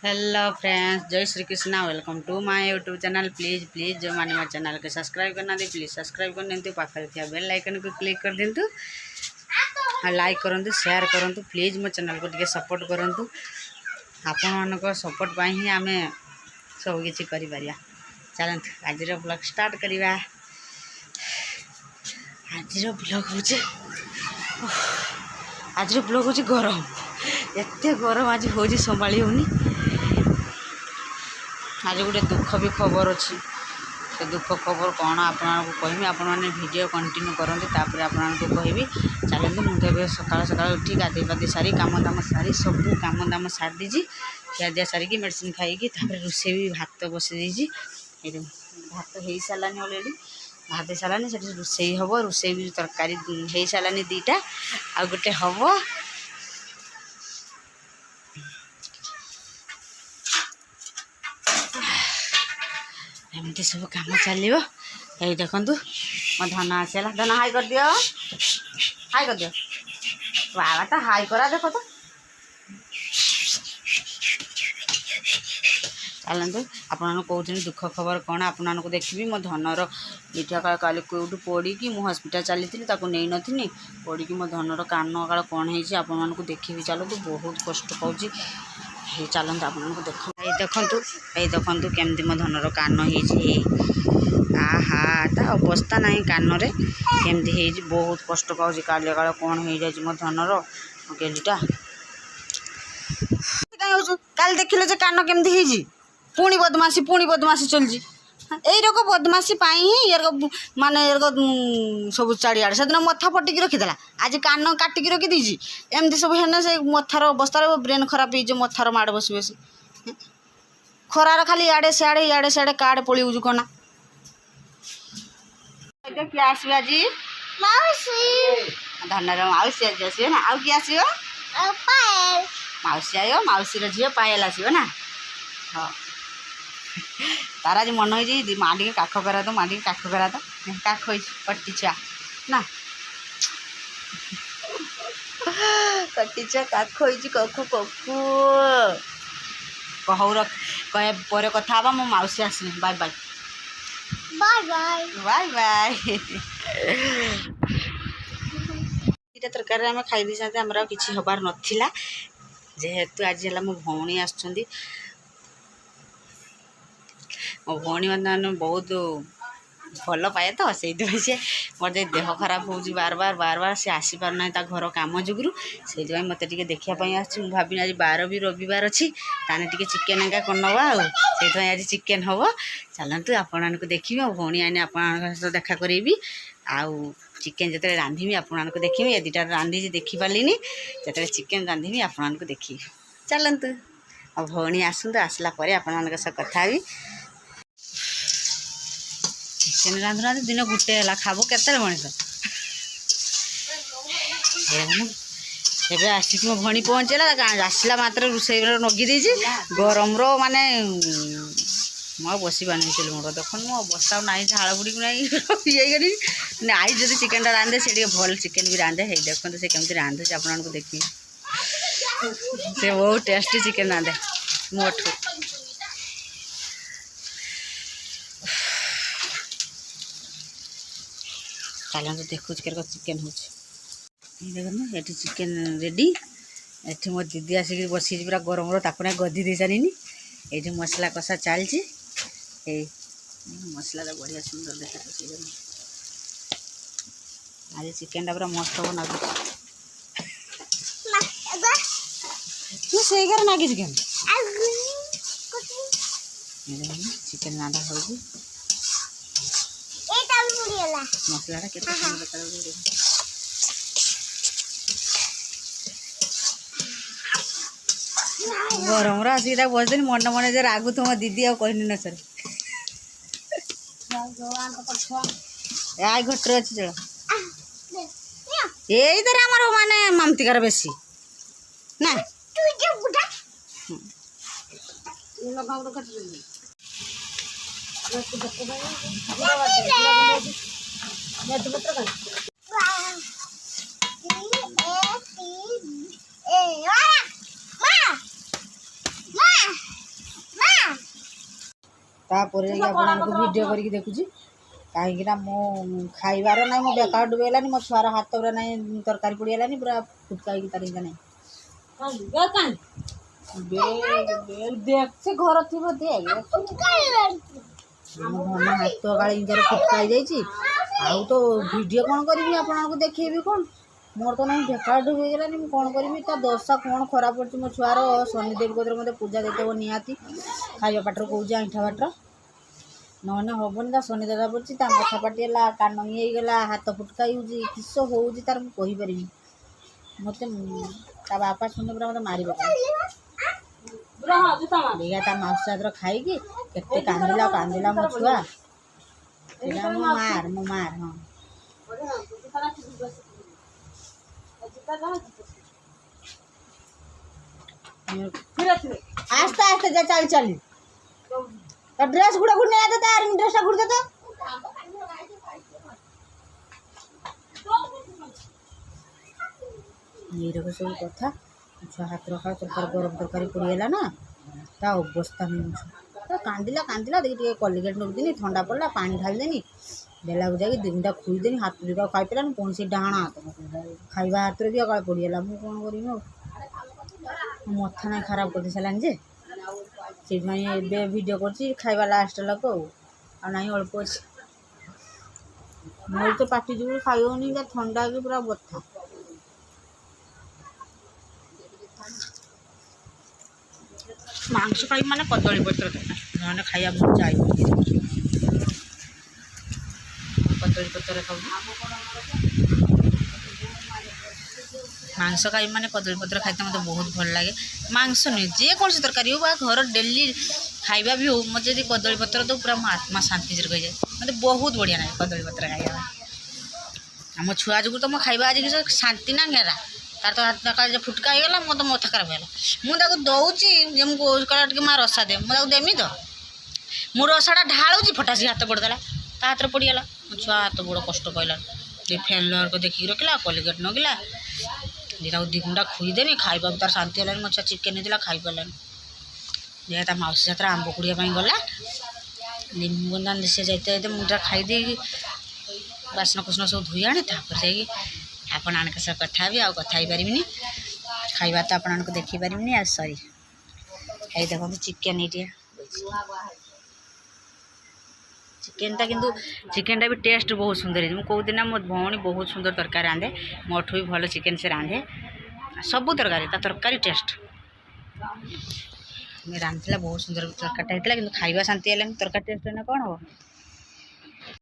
Hello friends, जय Shri Krishna. Welcome to my YouTube channel. Please जो मैंने मेरे चैनल को सब्सक्राइब करना दे प्लीज सब्सक्राइब कर दिंतु। पाखे थी बेल आइकन को क्लिक कर दिंतु और लाइक करंतु, शेयर करंतु। प्लीज मो चैनल को टिके सपोर्ट करंतु। आपण मानक सपोर्ट पाई ही आमे सब किछि करि परिया। चलंतु आज ब्लॉग स्टार्ट करिवा। आज ब्लॉग होचे गरम, एते गरम आज होची संभाली होनी। आज गोटे दुख भी खबर अच्छी। तो दुख खबर कौन आपको कहमी, आपण मैंने वीडियो कंटिन्यू करते तापर आपको कहबी। चलते मुझे सकाल सकाल उठी गाधे पाधे सारी काम दाम सारी सब काम दाम सारी दीजिए। खिया दिया सारिकी मेडिसिन खाई रोषे भी भात बसई। भात हो सारानी अलरेडी, भात सारानी से रोषे हम। रोषे भी तरकारी हो सारानी दीटा आ गोटे हम। एमती सब कम चलो। ये देखु मो धन आसला। धन हाई कर दियो, हाई कर दियो। बाबा तो हाई करा देख तो। चलते आपको कौन दुख खबर कौन आपको देखी। मो धनर इटा काल कौटू पड़ी मु हस्पिटाल चली नहीं नी पड़ी मो धनर कान काल कौन है आपको देखी। चलते बहुत कष्ट पाऊँ। चलते आपको देखु केमती मो धनर कान हो। आहा ता अवस्था ना कान रे केमती हो। बहुत कष्ट पाऊँ। काले काल कौन हो जाए मो धनर गेलीटा। काल देखिले जे कान केमती हो। पुणी बदमाशी चलजी। यही रोक बदमाशी ही माने सब चारिआड़े से दिन मथा पटिकी रखीदेला। आज कान काटिकी रखी एमती सब है से मथार अवस्था ब्रेन खराब हो मथार माड़ बस बस खरार खाली इे सियाड़े काड़ पलू कना। किए आस आज धनर मौसी आज आस ना। आउ किए आस मौसी आयो। मौसी झील पायल आसो ना। हाँ तार आज मन हो माँ टे काख करा तो माँ टे काख करा तो काख कटी छुआ ना। कटी छुआ काख कख कखु कहू रख कह पर कथा हवा। मो मौसी आसनी। Bye bye bye bye bye bye. ये तरकारी आम खाई दी आमर किसी हबार नाला जेहेतु आज है मो भौणी आस। मो भौणी मैंने बहुत भल पाए तो से मोर देह खराब हो बार बार से आसी पारना घर कम जुगु से मत देखापी आस। भाभी आज बार भी रविवार अच्छी ताने टी चिकेन एका करनवा से आज चिकेन हम। चलतु आपको देखी। मो भौणी आने आप देखा करी आउ चिकेन जो रांधि आपको देखी। ये दुटा रांधि देखिपारे जो चिकेन रांधि आपको देखी। चलतु मो भौणी आसतु आसला आप कथा भी। चिकेन रांधुना दिन गोटे है खाब के मनीष आसिक मो भणी पहुँचला आसला मात्र रोषे नगी देजी गरम रो माने मो बस पानी मोर देख मो अवस्था ना झाड़ बुड़ी ना ये आई जब चिकेन रांधे से भल चिकेन भी रांधे। है देखते से केमती रांधुचे आपको देखी। से बहुत टेस्टी चिकेन रांधे मोठू। चलते देखु चिकेन हो। देखना ये चिकेन रेडी। ये मो दीदी आसिक बसी पूरा गरम ताक गदी दे सारी। ये मसला कषा चलती मसला बढ़िया सुंदर देखा। आज चिकेन पूरा मस्त बना से नागी चिकेन चिकेन राधा हो। मसला के गरम आसिक बसदेनी मन मन जो रागु तुम दीदी आ कहनी न सर आई घटर अच्छी चल यही आम माने ममतिकार बेसी ना। तापर आपको वीडियो करके देखुची कहीं मो खाइबार ना मो बेकार डुबेलानी मो छुआर हाथ पूरा ना तरकारी पड़गलानी पूरा फुटका तार नहीं देख से घर थी धन हाथ काले इंजार फुटकाई जाइए आउ तो वीडियो कौन करी आपको देखेबी कौन मोर तो ना बेकार डुबीगलानी मुझे कौन करी दशा कौन खराब पड़ी मो छुआर शनिदेव कदर मत पूजा देदेव निहाती खाଇବା पाटर कौच आईठा बाटर नहने हेनी शनि दादा पड़ी मथा पाटिगला कान गला हाथ फुटकाई किस हो तार मुझे मत बापा शुणे पूरा मत मार देखा माउस हाथ खाई के कांदिला कांदिला मो छुआ मो मार हाँ आस्ते आस्ते जा चली चली तो ड्रेस गुड़ा गुड़ नहीं आता तार ड्रेस गुड़ दे तो ये रखो सब कथा छुआ हाथ रखा तरकारी गरम तरकारी पड़गला ना ता अवस्था नहीं तो कांदिला कांदिला देखिए कलिगेट नौकदी ठंडा पड़ा पानी ढालदेनी बेला को जाकि दिनटा खुईदेनी हाथ दुटा खाई पारानी कौन सी डाणा हाथ खाइबा हाथ भी अकाल पड़गला मुझे कौन करी मथा ना खराब कर सारानी जे से वीडियो कर खाइबा लास्ट लग ना अल्प अच्छे मोर तो पाटी जो खाई ठंडा की पूरा बथा मांस खाई माने कदली पत्र ना खाया मजा आई कदली पत्र खाऊ मांस खाई माने कदली पत्र खाई मत बहुत भल लगे मांस नुहे जेकोसी तरकारी हो घर डेली खाइबा भी हो मत जब कदली पत्र तो पूरा मो आत्मा शांति से रही जाए मत बहुत बढ़िया लगे कदली पत्र खाइबा आम छुआ जो तो मो खाइबा आज किसी शांति ना घेरा तार तो हाथ का फुटका होगा मत मथा खराब है मुझे दौची मुझे माँ रसा दे मुझे देमी तो मु रसाटा ढालुची फटासी हाथ पड़देला ता हाथ पड़गला मो छुआ हाथ बड़ कष्ट पाइला फैन लहर को देखिए रखला कलिगेट नगला दिटा दी गुंडा खुईदेनी खाइबा तार शांति है मो छुआ चिकेन होता खाई पारानी देखा मौसी हाथ आंब कुड़िया गला निम्बुना सी जाते मुझे खाईदे बासन कुसन सब धोई आने तापर आपण आनक सह कथा भी कथा ही पारिनी खाइबा तो आपण देखी पारिनी आ सॉरी ये देखो चिकेन ये चिकेनटा किंतु चिकेनटा भी टेस्ट बहुत सुंदर है मुझे कहते मो भौणी बहुत सुंदर तरकारी रांधे मोठू भी भल चिकेन से रांधे सब तरकारी तरकारी टेस्ट रांधला बहुत सुंदर तरकारी होता कि खाइबा शांति है तरकारी टेस्ट है कौन हम